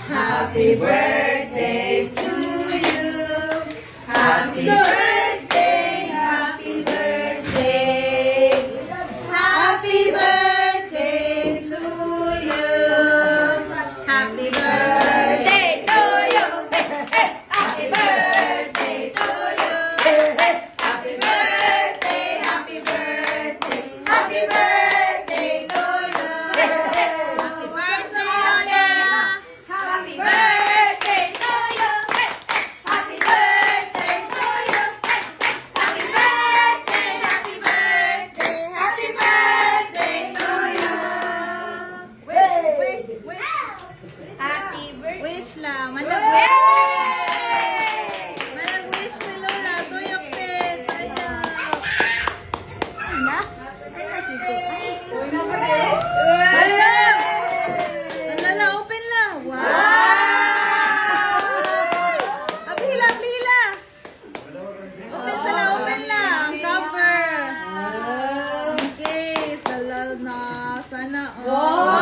Happy birthday to you. Happy birthday, happy birthday. Happy birthday to you. Happy birthday to you. Happy birthday to you. Happy birthday, happy birthday. Happy birthday to you. Happy birthday, Lola. Happy birthday to you. Happy birthday to you. Happy birthday, happy birthday. Happy birthday to you. Wish. Happy birthday. Wish lang. Manag wish ni Lola. Tuyok din. Tuyok. Ano? Alala, open lang. Wow! Abila. Open lang. Cover. Okay. Salal na. Sana. Oh.